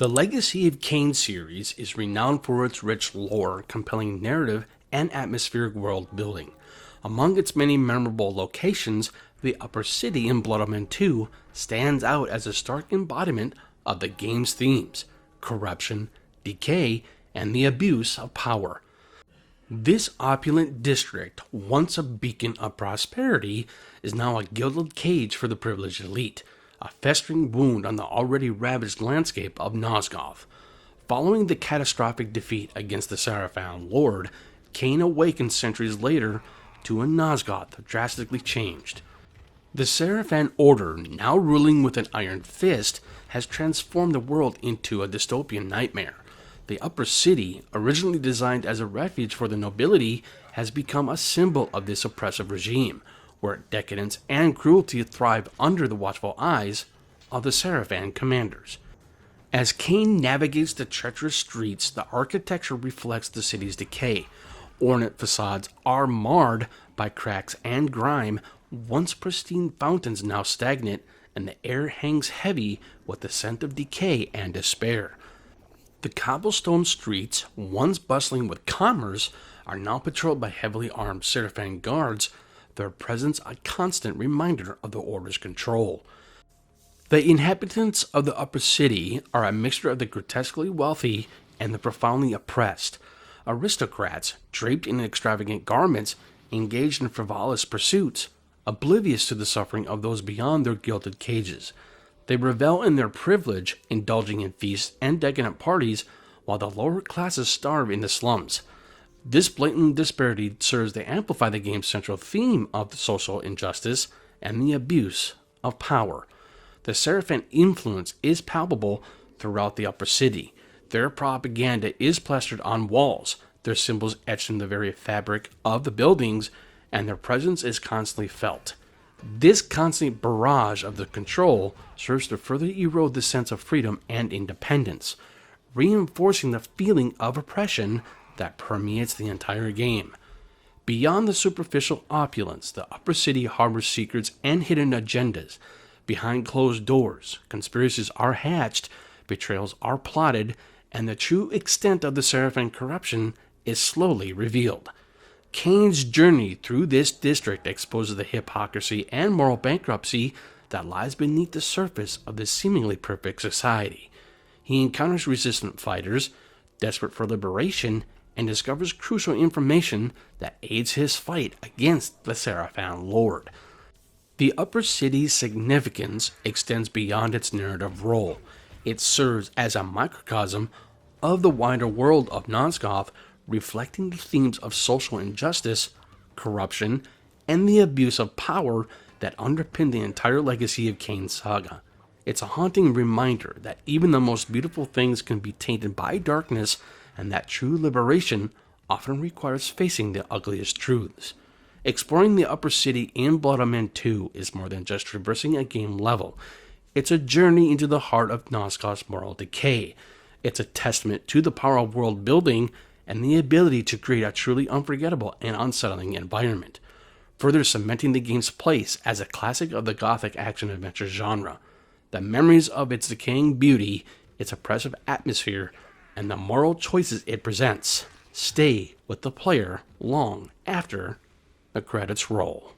The Legacy of Kain series is renowned for its rich lore, compelling narrative, and atmospheric world building. Among its many memorable locations, the Upper City in Blood Omen 2 stands out as a stark embodiment of the game's themes: corruption, decay, and the abuse of power. This opulent district, once a beacon of prosperity, is now a gilded cage for the privileged elite, a festering wound on the already ravaged landscape of Nosgoth. Following the catastrophic defeat against the Seraphan Lord, Kain awakens centuries later to a Nosgoth drastically changed. The Seraphan Order, now ruling with an iron fist, has transformed the world into a dystopian nightmare. The Upper City, originally designed as a refuge for the nobility, has become a symbol of this oppressive regime, where decadence and cruelty thrive under the watchful eyes of the Seraphan commanders. As Kain navigates the treacherous streets, the architecture reflects the city's decay. Ornate facades are marred by cracks and grime, once pristine fountains now stagnant, and the air hangs heavy with the scent of decay and despair. The cobblestone streets, once bustling with commerce, are now patrolled by heavily armed Seraphan guards, their presence a constant reminder of the Order's control. The inhabitants of the Upper City are a mixture of the grotesquely wealthy and the profoundly oppressed. Aristocrats, draped in extravagant garments, engaged in frivolous pursuits, oblivious to the suffering of those beyond their gilded cages. They revel in their privilege, indulging in feasts and decadent parties, while the lower classes starve in the slums. This blatant disparity serves to amplify the game's central theme of social injustice and the abuse of power. The Seraphan influence is palpable throughout the Upper City. Their propaganda is plastered on walls, their symbols etched in the very fabric of the buildings, and their presence is constantly felt. This constant barrage of the control serves to further erode the sense of freedom and independence, reinforcing the feeling of oppression that permeates the entire game. Beyond the superficial opulence, the Upper City harbors secrets and hidden agendas. Behind closed doors, conspiracies are hatched, betrayals are plotted, and the true extent of the Seraphan corruption is slowly revealed. Kain's journey through this district exposes the hypocrisy and moral bankruptcy that lies beneath the surface of this seemingly perfect society. He encounters resistant fighters, desperate for liberation, and discovers crucial information that aids his fight against the Seraphan Lord. The Upper City's significance extends beyond its narrative role. It serves as a microcosm of the wider world of Nosgoth, reflecting the themes of social injustice, corruption, and the abuse of power that underpin the entire legacy of Kain's saga. It's a haunting reminder that even the most beautiful things can be tainted by darkness, and that true liberation often requires facing the ugliest truths. Exploring the Upper City in Blood Omen 2 is more than just traversing a game level. It's a journey into the heart of Nosgoth's moral decay. It's a testament to the power of world building and the ability to create a truly unforgettable and unsettling environment, further cementing the game's place as a classic of the Gothic action-adventure genre. The memories of its decaying beauty, its oppressive atmosphere, and the moral choices it presents stay with the player long after the credits roll.